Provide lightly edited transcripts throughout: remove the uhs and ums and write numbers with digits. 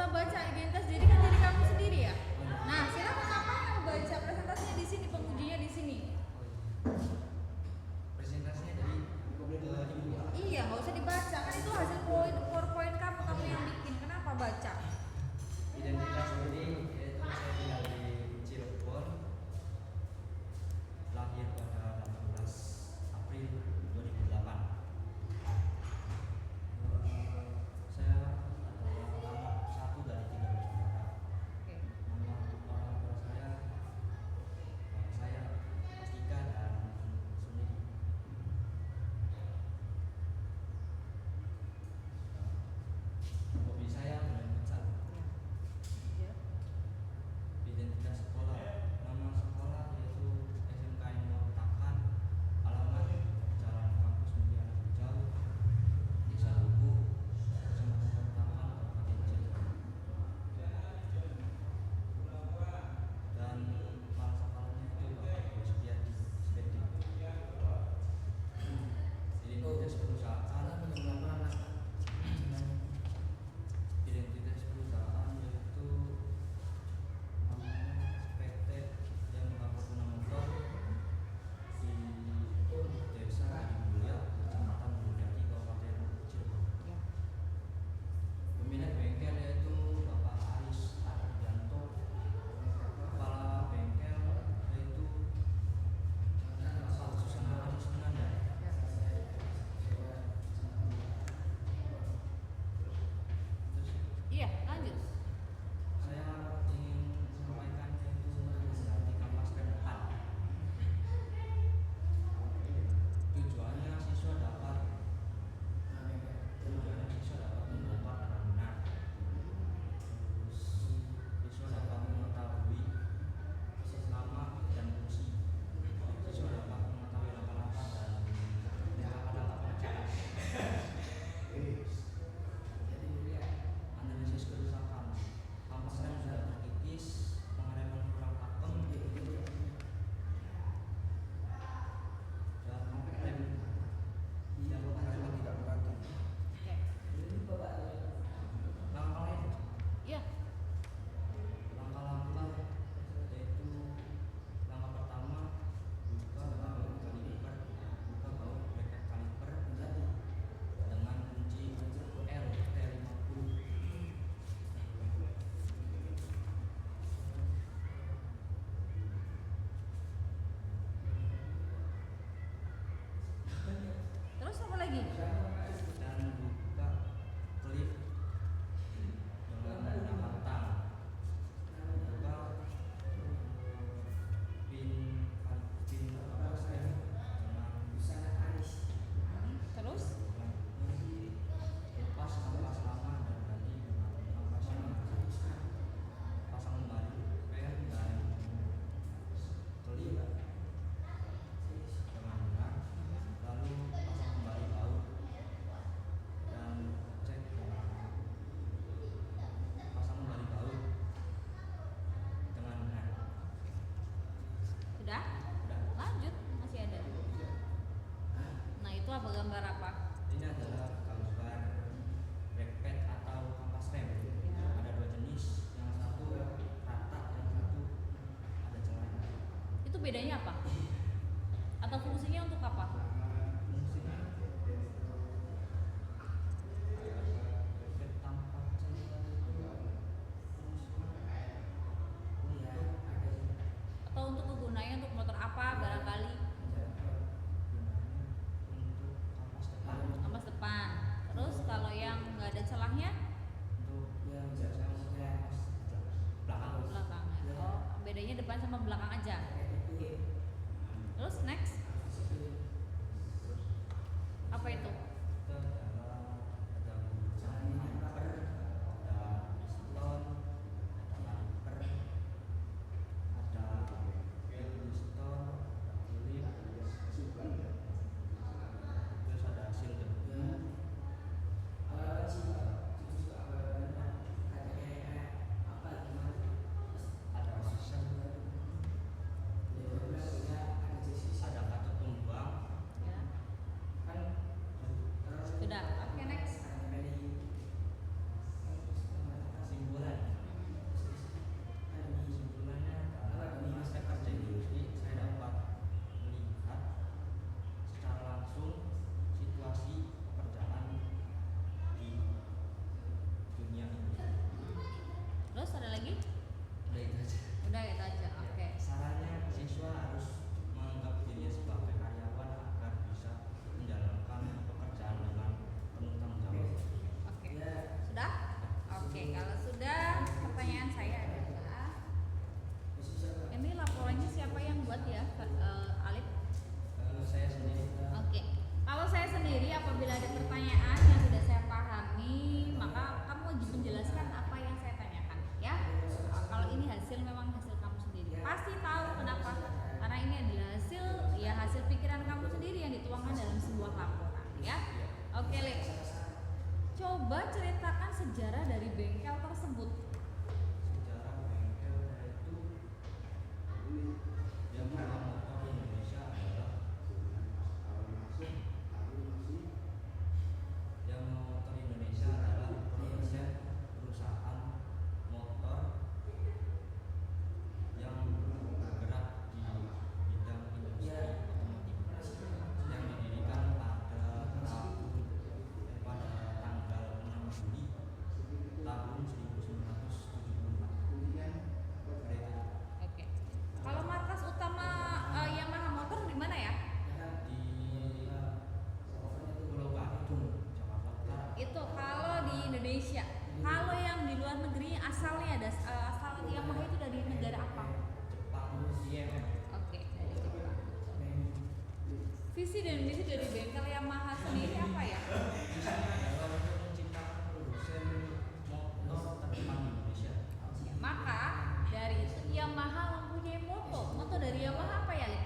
usah baca identitas diri kan diri kamu sendiri ya. Nah, silakan apa yang baca presentasinya di sini, pengujinya di sini. Presentasinya dari Iya, nggak usah dibaca kan itu hasil PowerPoint kamu yang bikin. Kenapa baca? identitas diri yaitu saya tinggal di Cirebon, lahir pada 18 April 2008. Saya adalah anak satu dari 3 bersaudara. Oke. Nama orang tua saya Tika dan Suni. Hobi saya main futsal. Ya. Identitas sekolah, nama sekolah yaitu SMK Ilmu Takan, alamat Jalan Kampus Mulia Hijau, Desa Lubu, Kecamatan Takan, Kabupaten Cirebon. Dan kepala sekolahnya itu Bapak Ibu Setiadi SPD. Identitas perusahaan yaitu PT yang Purna Motor di Desa Mulia, Kecamatan Mulyadi, Kabupaten Cirebon. Pemilik bengkel yaitu Bapak Aris Ardianto. Kepala bengkel yaitu Bapak Susana Aris Nanda. Iya, lanjut. Saya ingin sampaikan yaitu di kampas ke depan. Tujuannya siswa dapat membongkar dengan benar. Terus siswa dapat mengetahui nama dan fungsi. Siswa dapat mengetahui laba-laba dan laba-laba pemecatan. Analisis kerusakan, kampas rem sudah terkikis, pengereman kurang pakem, dan rem tidak merata. Oke. Langkah lain, Iya. langkah-langkah yaitu langkah pertama buka baut kaliper, bracket kaliper dengan kunci LT50. Terus apa lagi? Dan buka klip dengan menggunakan tang. Buka pin kampas rem dengan Terus? lepas kampas lama dan ganti dengan kampas yang pasang kembali pen dan klip dengan benar, lalu pasang kembali baut dan cek pasang kembali baut dengan benar. Sudah? Udah. Lanjut, masih ada. Nah, itu apa gambar apa? Ini adalah gambar brake pad atau kampas rem. Ada 2 jenis, yang satu rata, yang satu ada celahnya. Itu bedanya apa? Atau fungsinya untuk apa? Fungsinya tanpa celah itu Atau untuk kegunaannya untuk motor apa barangkali? untuk kampas depan. Kampas depan. Terus kalau yang nggak ada celahnya? Untuk yang biasa kampas belakang. Belakang. Oh, bedanya depan sama belakang aja. Terus next? Apa itu? Itu adalah ada kaliper, ada piston, ada kaliper, ada piston, ada klip, terus ada seal debu, ada washer, terus ada lagi? Udah itu aja. Udah itu aja. Oke. Sarannya siswa harus menganggap dirinya sebagai karyawan agar bisa menjalankan pekerjaan dengan penuh tanggung jawab. Oke. Sudah? Oke, kalau sudah, pertanyaan saya adalah ini laporannya siapa yang buat ya, Alif? Saya sendiri. Oke. Kalau saya sendiri apabila ada pertanyaan yang tidak saya pahami, maka kamu wajib menjelaskan apa yang saya tanyakan, ya. Kalau ini memang hasil kamu sendiri. Pasti tahu kenapa? Karena ini adalah hasil pikiran kamu sendiri yang dituangkan dalam sebuah laporan, ya. Oke, Lip. Coba ceritakan sejarah dari bengkel tersebut. Sejarah bengkel itu yang motor Indonesia adalah produsen perusahaan motor yang bergerak di bidang industri otomotif yang didirikan pada tanggal 6 Juli tahun 1974. Oke. Kalau markas utama Yamaha Motor di mana ya? Di Pulau Gadung, Jakarta Utara. Itu kalau di Indonesia. Kalau yang di luar negeri asalnya asal Yamaha itu dari negara apa? Jepang, IMF. Oke, dari Jepang. Visi dan misi dari bengkel Yamaha sendiri apa ya? Visinya adalah untuk menciptakan produsen motor terdepan di Indonesia. Ya, maka dari itu Yamaha mempunyai moto dari Yamaha apa ya, Lip?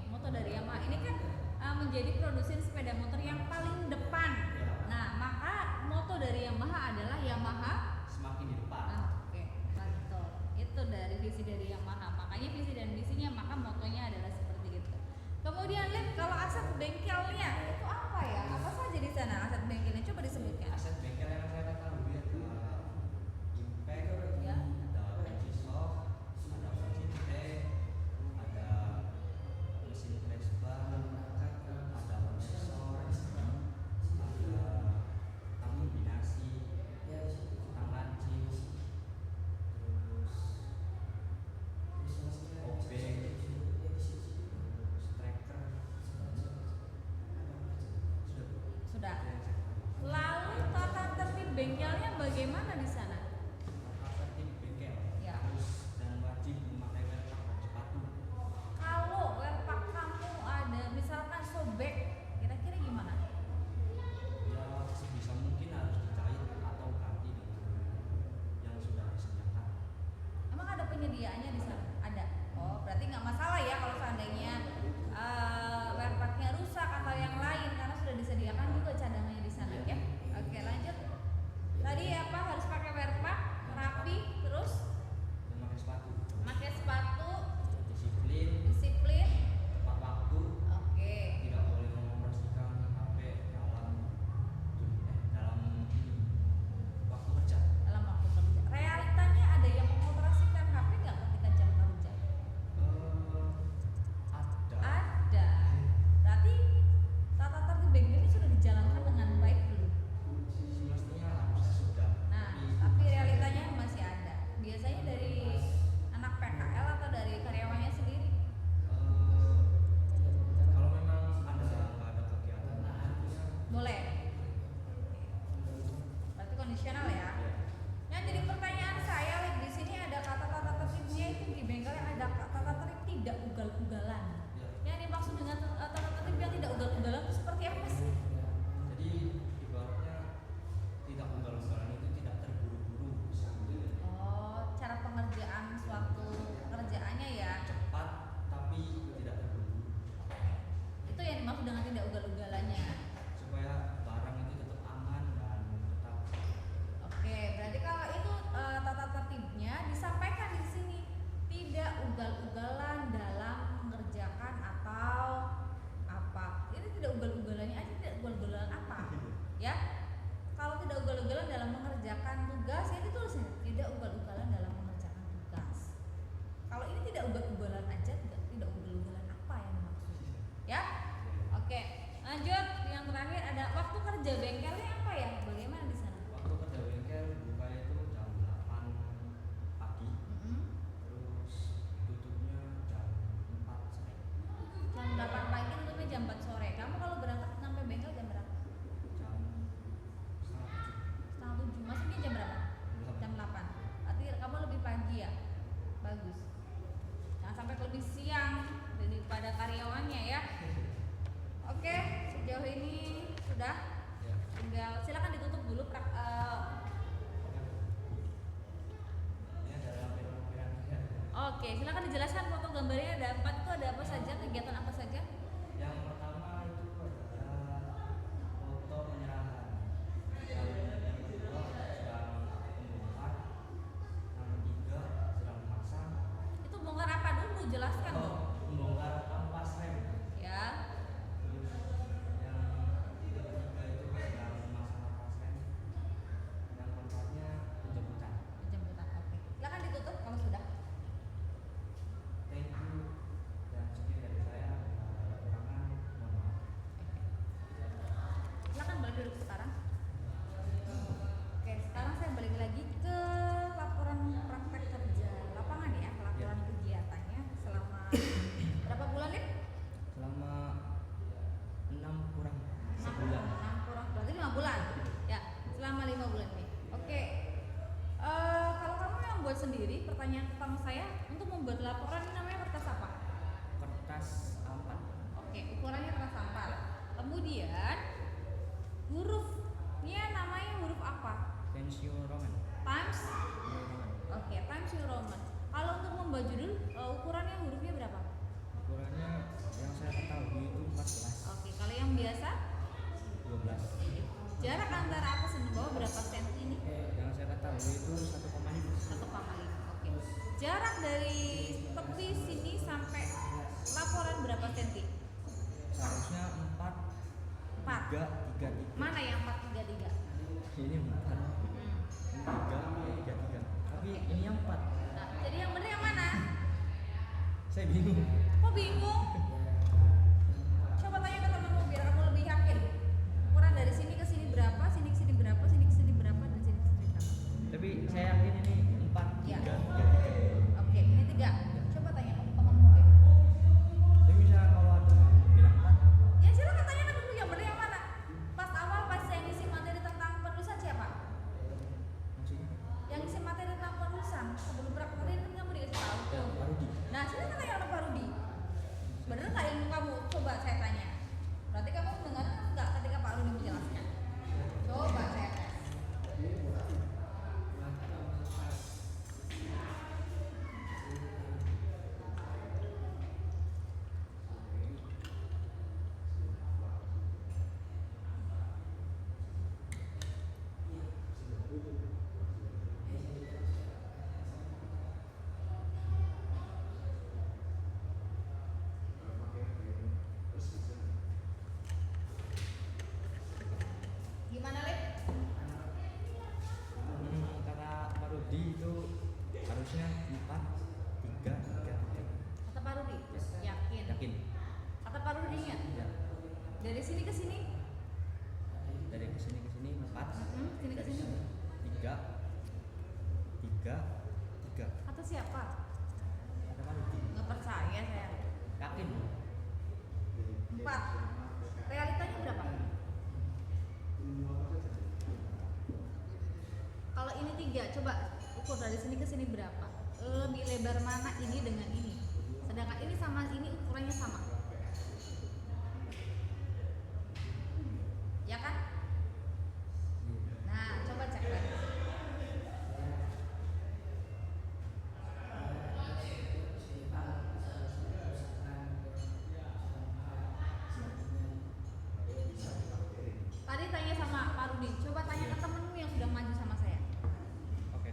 Moto dari Yamaha ini kan menjadi produsen sepeda motor yang paling depan. Nah, maka moto dari Yamaha adalah Yamaha Semakin di depan. Oke, betul. Itu dari visi dari Yamaha. Makanya visi dan misinya, maka motonya adalah seperti itu. Kemudian, Lip, kalau aset bengkelnya itu apa ya? Apa saja di sana aset bengkelnya? Coba disebutkan. Aset bengkel yang saya ketahui adalah impact, Ya. ada kunci soft, ada kunci tank, ada mesin press bar, ada prosesor, ada tang kombinasi, tang lancip, terus obeng, terus tracker. Sudah. Lalu tata tertib bengkelnya bagaimana di sana? Tertib bengkel Ya. harus dan wajib memakai wear dan sepatu. Kalau werpak kamu ada misalkan sobek, kira-kira gimana? Ya sebisa mungkin harus dijahit atau ganti dengan yang sudah disediakan. Emang ada penyediaannya di sana? Ada. Oh, berarti nggak masalah ya kalau seandainya werpaknya rusak atau yang lain karena sudah disediakan juga cadangannya di sana, ya. Oke, lanjut. Tadi apa harus pakai werpak, rapi, terus Memakai sepatu, pakai sepatu, disiplin, disiplin. tepat waktu, Oke. tidak boleh mengoperasikan HP dalam waktu kerja. Dalam waktu kerja. Realitanya ada yang mengoperasikan HP nggak ketika jam kerja? Ada. Ada. Berarti tata tertib bengkel ini sudah dijalankan dengan baik belum? Semestinya harusnya sudah. Nah, tapi realitanya masih ada. Biasanya dari anak PKL atau dari karyawannya sendiri. Kalau memang nggak ada kegiatan, Boleh. Berarti kondisional ya. Yang jadi pertanyaan saya, Lip, di sini ada kata tata tertibnya itu di bengkel yang ada tata tertib tidak ugal-ugalan. Yang dimaksud dengan tata tertib yang tidak ugal-ugalan itu seperti apa sih? Jadi ibaratnya tidak ugal-ugalan itu tidak terburu-buru, Oh, cara pengerjaan suatu pekerjaannya ya. cepat tapi tidak terburu-buru Itu yang dimaksud dengan tidak ugal-ugalannya. supaya barang itu tetap aman dan tetap. Oke, berarti kalau itu tata tertibnya disampaikan di sini tidak ugal-ugalan dalam mengerjakan atau apa. Ini tidak ugal-ugalannya aja, tidak ugal-ugalan apa? Ya. Kalau tidak ugal-ugalan dalam mengerjakan tugas, ya ditulisnya tidak ugal-ugalan dalam mengerjakan tugas. Kalau ini tidak ugal-ugalan aja, tidak ugal-ugalan apa yang dimaksud? Ya. Oke, lanjut. Yang terakhir ada waktu kerja bengkelnya apa ya? Bagaimana di sana? Waktu kerja bengkel buka itu jam Oke, silakan dijelaskan foto gambarnya ada 4 itu ada apa saja, kegiatan apa saja? Yang pertama itu adalah foto penyerahan. Yang kedua sedang membongkar. Yang ketiga sedang memasang. Itu bongkar apa dulu? Jelaskan dong. Membongkar ampas rem. Ya. Terus yang ketiga itu sedang memasang ampas rem. Yang keempatnya penjemputan. Penjemputan. Oke. Silakan ditutup kalau sudah. Thank you. Dan sekian dari saya. Kekurangan mohon maaf. Silakan balik duduk sekarang. Oke, sekarang saya balik lagi ke laporan praktek kerja lapangan ya, laporan kegiatannya selama berapa bulan ya? Selama 6 kurang sebulan. 6 kurang berarti 5 bulan. Ya, selama 5 bulan nih. Oke. Kalau kamu yang buat sendiri, pertanyaan pertama saya untuk membuat laporan ini namanya kertas apa? Kertas A4. Oke, ukurannya kertas sampah. Kemudian hurufnya namanya huruf apa? Times New Roman. Times. New Roman. Oke, Times New Roman. Kalau untuk membuat judul, ukurannya hurufnya berapa? Ukurannya yang saya ketahui itu 14. Oke, kalau yang biasa, 12. jarak antara atas dan bawah berapa senti ini? Yang saya ketahui itu 1,5. 1,5. Oke. Jarak dari tepi sini sampai laporan berapa senti? Seharusnya 4 4. 3 3 3. Mana yang 4, 3, 3? Ini 4. Ini 3 3 3. Tapi ini yang 4. Nah, jadi yang benar yang mana? Saya bingung. Kok bingung? Coba tanya ke temanmu biar kamu lebih yakin. Ukuran dari sini ke sini berapa, sini ke sini berapa, sini ke sini berapa, dan sini ke sini berapa. Tapi saya yakin ini 4 Ya. 3 3 3. Oke, ini 3. Coba tanya ke temanmu deh. Tapi misalnya kalau ada bilang 4, Ya silakan tanyakan dulu yang benar yang mana. Pas awal pas saya ngisi materi tentang penulisan siapa? maksudnya Yang ngisi materi tentang penulisan sebelum berangkat tadi kan kamu dikasih tahu ya, tuh. Pak Rudi. Nah silakan tanya ke Pak Rudi. Bener nggak ilmu kamu? Coba saya tanya. Berarti kamu mendengar nggak ketika Pak Rudi menjelaskan? Coba saya tes. Gimana Lip? Kata Pak Rudi itu harusnya 4 3 3 Kata Pak Rudi? Yakin? 3. Yakin? Kata Pak Rudi nya? Ya. Dari sini ke sini? Dari kesini ke sini 4. Sini ke sini? 3 3 3. Kata siapa? Kata Pak Rudi. Nggak percaya saya. Yakin? 4. Realitanya berapa? Kalau ini 3, coba ukur dari sini ke sini berapa? Lebih lebar mana ini dengan ini? Sedangkan ini sama ini ukurannya sama. Ya kan? Nah, coba cek lagi. Tadi tanya sama Pak Rudi, coba tanya ke temenmu yang sudah maju sama saya. Oke.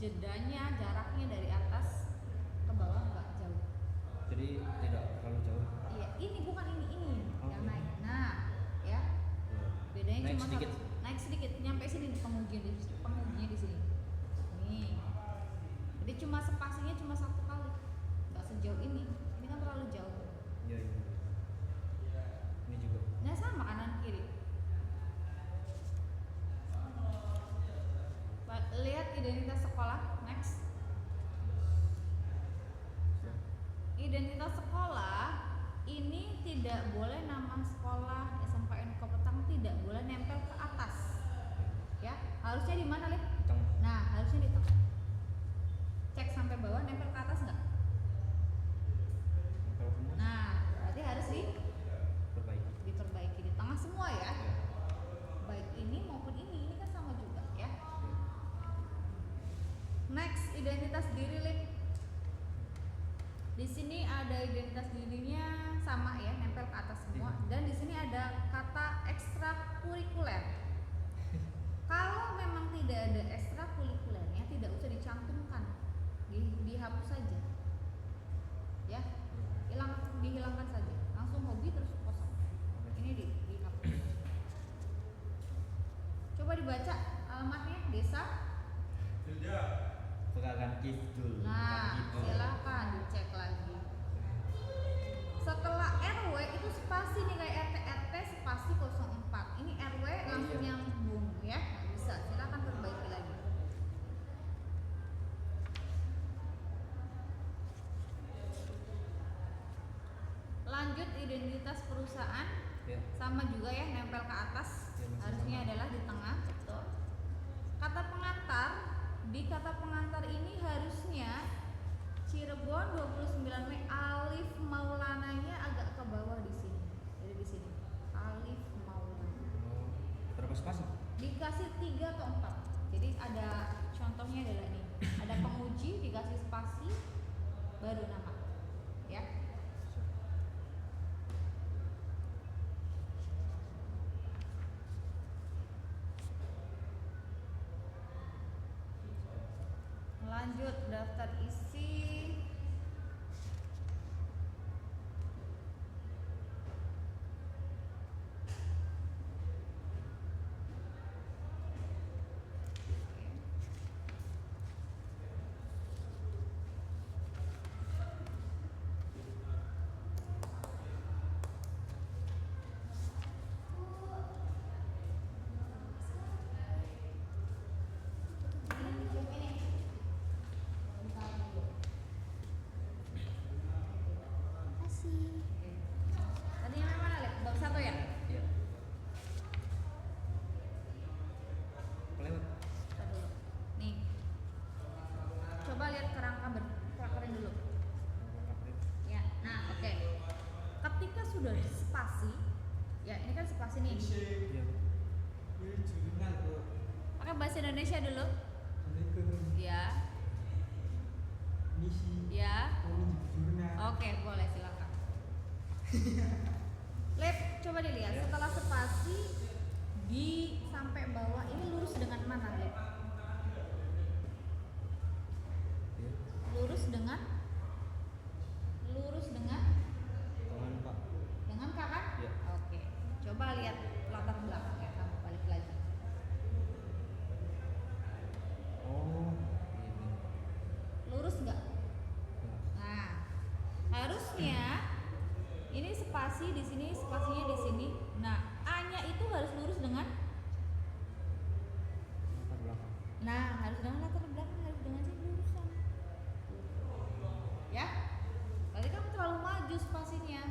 jedanya, jaraknya dari atas ke bawah nggak jauh. Jadi tidak terlalu jauh. Iya, ini bukan ini yang Oke. naik. Nah, ya Ya. bedanya Naik cuma sedikit. naik sedikit, nyampe sini pengujinya di sini. Nih, jadi cuma spasinya cuma satu kali, nggak sejauh ini. Ini kan terlalu jauh. Iya, iya. Ini juga. Nah sama kanan kiri. Lihat identitas sekolah next. Identitas sekolah ini tidak boleh nama sekolah SMKN Kopetang tidak boleh nempel ke atas. Ya, harusnya di mana, Lip? Di tengah. Nah, harusnya di tengah. Cek sampai bawah nempel ke atas nggak? Nempel semua. Nah, berarti harus Perbaiki. diperbaiki di tengah semua ya. Ya. Baik ini maupun ini kan sama juga ya. Next, identitas diri, Lip. Di sini ada identitas dirinya sama ya, nempel ke atas semua. Dan di sini ada kata ekstrakurikuler. Kalau memang tidak ada ekstrakurikulernya, tidak usah dicantumkan, dihapus saja. Ya, dihilangkan saja. Langsung hobi terus kosong. Ini dihapus. Coba dibaca alamatnya desa. Pegangan kidul. Nah, Kidul. silakan dicek lagi. Setelah RW itu spasi nih kayak RT spasi 04. Ini RW langsung nyambung ya. Nggak bisa, silakan perbaiki lagi. Lanjut identitas perusahaan. Ya. Sama juga ya, nempel ke atas. Ya, masih Harusnya sama. adalah di tengah, betul. Kata pengantar, di kata pengantar ini harusnya Cirebon 29 Mei alif maulananya agak ke bawah di sini. Jadi di sini. Alif maulana. Oh, berapa spasi? Dikasih 3 atau 4. Jadi ada contohnya adalah ini. Ada penguji dikasih spasi baru nama. Ya. Lanjut daftar isi. Tadi yang mana, Lep? Bab 1 ya? Iya. Kelewat. Bentar dulu. Nih. Coba lihat kerangka berkelakaran dulu. Ya. Nah, oke. Ketika sudah spasi, ya ini kan spasi nih. Iya. Pakai bahasa Indonesia dulu. Ya. Ya. Oke, boleh silakan. Lep, coba dilihat Ya. setelah spasi di sampai bawah ini lurus dengan mana, Lep? Iya. Lurus dengan Tangan Pak. dengan K kan? Ya. Oke. Coba lihat latar belakangnya, kamu balik lagi. Oh, ini. Lurus nggak? Enggak. Nah, harusnya ini spasi di sini, spasinya di sini. Nah, A-nya itu harus lurus dengan. Latar belakang. Nah, harus dengan latar belakang, harus dengan sini lurusan. Ya, berarti kamu terlalu maju spasinya.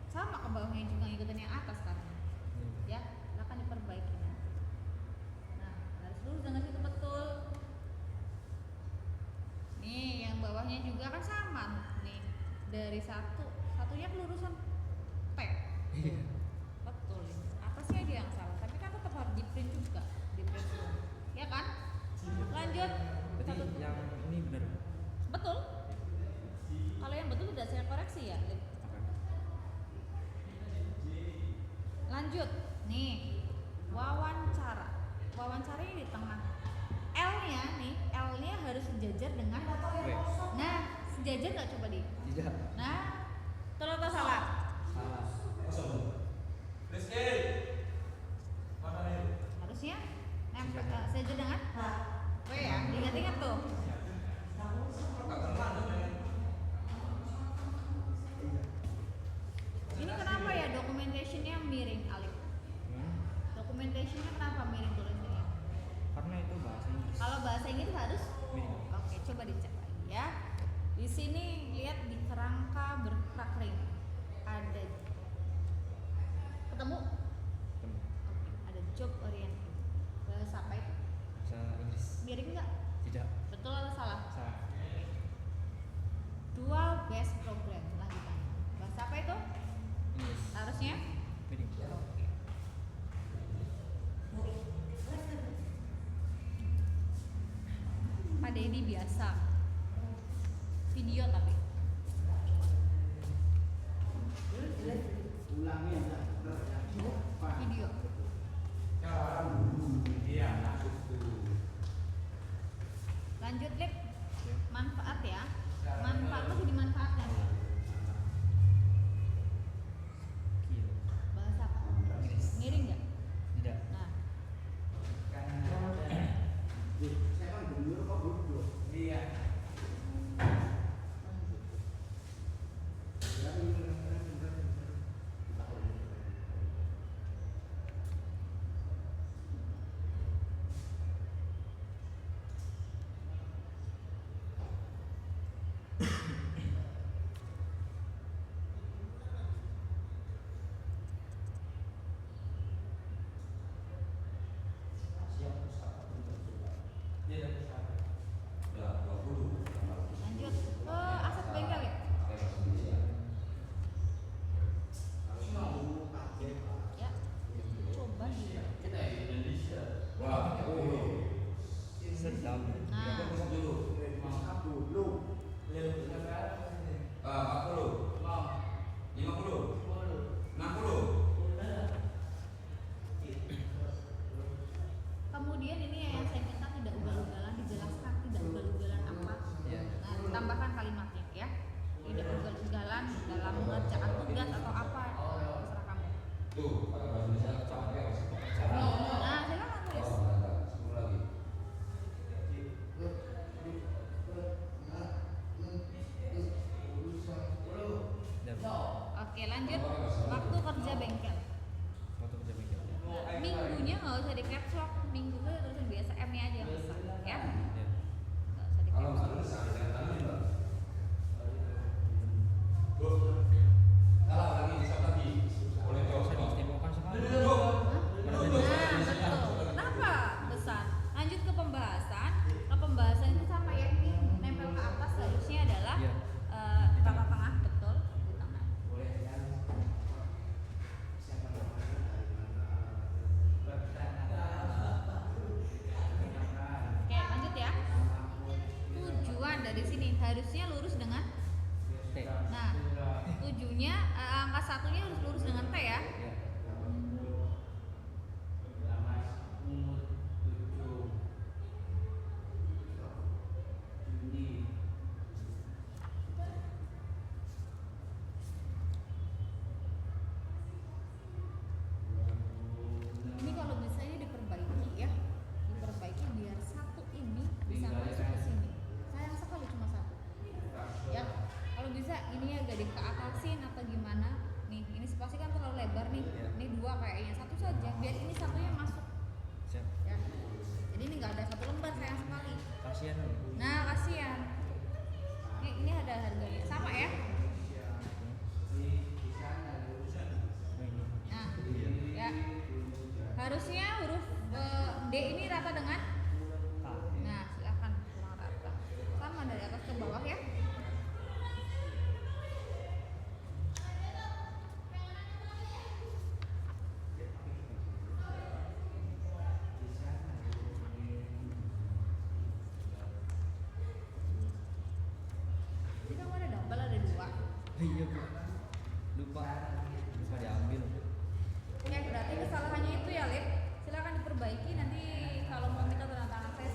Sama ke bawahnya juga ngikutin yang atas kan. Ya, akan diperbaiki. Nah, harus lurus dengan situ betul. Nih, yang bawahnya juga kan sama nih. Dari satunya kelurusan P. Iya. Betul. Atasnya aja yang salah, tapi kan tetap harus di print juga, di print ulang. Ya kan? Lanjut. Berarti yang ini benar. Betul. Kalau yang betul tidak saya koreksi ya. Lip. Oke. Lanjut. Nih, wawancara. Wawancaranya di tengah. L-nya nih, L-nya harus sejajar dengan W. Nah, sejajar nggak coba di? Tidak. Nah, betul atau salah? Salah. Harusnya sejajar dengan W ya. Ingat-ingat tuh. Ini kenapa ya documentationnya miring, Alif? Documentationnya kenapa miring tulisannya? Karena itu bahasa Inggris. Kalau bahasa Inggris harus Miring. Oke, coba dicek lagi ya. Di sini lihat di kerangka bergerak ring. Ada ketemu? Ketemu. Oke, ada job oriented. Bahasa apa itu? Bahasa Inggris. Miring nggak? Tidak. Betul atau salah? Salah. Dual base program lanjutannya. Bahasa apa itu? Inggris. Harusnya Miring. Pak Dedi biasa. Video tapi. Video. Lanjut, Lip. Manfaat ya. Manfaat masih dimanfaatkan. Kilo. Bahasa apa? Inggris. Miring nggak? Tidak. Nah, lanjut ke aset bengkel ya. Ya. Coba dicek. Sedang. Nah, 60. kemudian ini yang saya minta tidak ugal-ugalan, dijelaskan tidak ugal-ugalan apa. Ya. Nah, ditambahkan kalimatnya ya. Tidak ugal-ugalan dalam mengerjakan tugas atau apa. Terserah kamu. Tuh, pakai bahasa Indonesia capek harus pekerjaan. Nah, silakan tulis. Oh, mantap. 10 lagi. Oke, lanjut. Waktu kerja bengkel. Waktu kerja bengkel. Minggunya nggak usah di caps lock, minggu itu tulisan biasa, M-nya aja yang besar ya. Ya. Nggak usah di Kalau caps nggak lock. bisa, jangan Mbak. Salah lagi, bisa lagi. Boleh jawab, Bisa Pak. diistimewakan sekali. Nah, betul. Kenapa besar? Lanjut ke pembahasan. Ke pembahasan itu sama ya, ini nempel ke atas harusnya adalah Iya. tata tengah, betul di tengah. Oke, lanjut ya. Tujuan dari sini harusnya lurus dengan T. Nah, tujuhnya angka satunya harus lurus dengan T ya. Ya. Ini kalau bisa ini diperbaiki ya, diperbaiki biar satu ini bisa masuk ke sini. Sayang sekali cuma satu. Ya, kalau bisa ini agak dikeatasin atau gimana? Nih, ini spasi kan terlalu lebar nih. Ya. Ini dua kayaknya, satu saja. Biar ini satunya masuk. Siap. Ya. Jadi ini nggak ada satu lembar, sayang sekali. Kasihan. Nah, kasihan. Ini ada harganya sama ya. Oh, ini. Nah, ya. Harusnya huruf D ini rata dengan K. Nah, silakan kurang rata. Sama dari atas ke bawah ya. Jadi kamu ada double ada dua. Iya, Bu. Lupa diambil. Oke, berarti kesalahannya itu ya, Lip. Silakan diperbaiki nanti kalau mau minta tanda tangan saya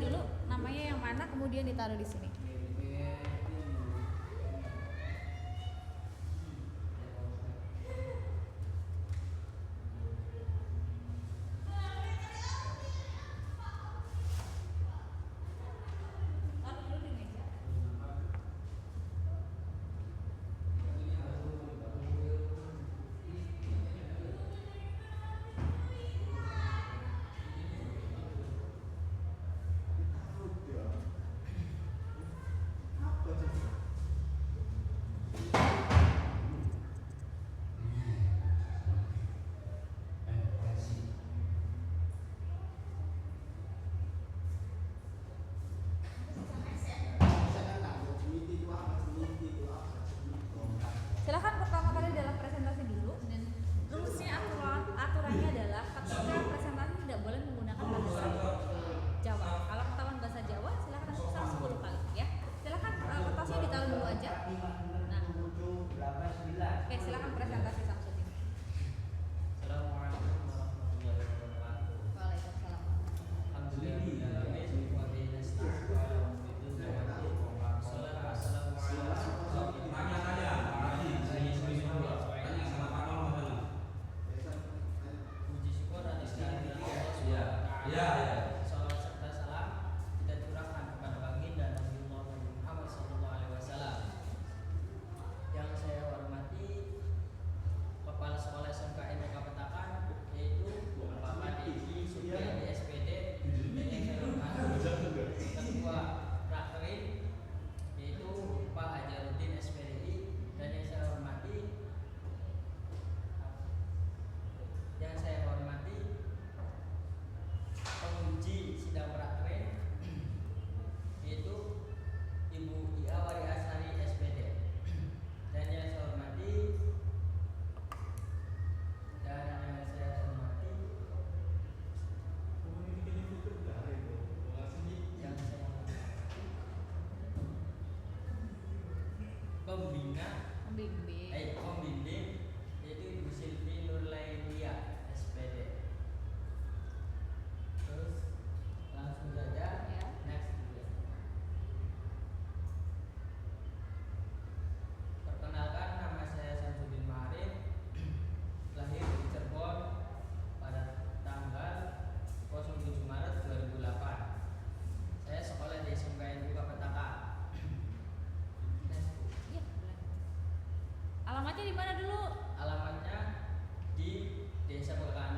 dulu namanya yang mana, kemudian ditaruh di sini. Taruh dulu di meja. Silakan pertama kali dalam presentasi dulu, dan rulesnya aturannya adalah ketika presentasi tidak boleh menggunakan bahasa Jawa. Kalau ketahuan bahasa Jawa silakan ulang 10 kali ya. Silakan kertasnya ditaruh dulu aja. Nah, oke, silakan presentasi Samsudin. Assalamualaikum warahmatullahi wabarakatuh. Waalaikumsalam. Puji syukur dan istighfar Allah Subhanahu Iya, wa iya, Ta'ala. iya. Salawat serta salam kita curahkan kepada baginda Nabiullah Muhammad sallallahu alaihi wasallam. Yang saya hormati Kepala Sekolah SMK NTK Petakan, yaitu Bapak Dedi Supriyadi SPD, dan yang saya hormati Ketua Rakrim, yaitu Pak Hajaruddin SPDI, dan yang saya hormati penguji sidang prakren, yaitu Ibu Ia Wari Asari SPD, dan yang saya hormati pembimbing, yaitu Ibu Silvi Nurlaidia SPD. Terus langsung saja Ya. next dulu. Perkenalkan, nama saya Samsudin Ma'arif, lahir di Cirebon pada tanggal 07 Maret 2008. Saya sekolah di SMK NTK Petakan. Next, Bu. Iya, boleh. Alamatnya di mana dulu? Alamatnya di Desa Pekan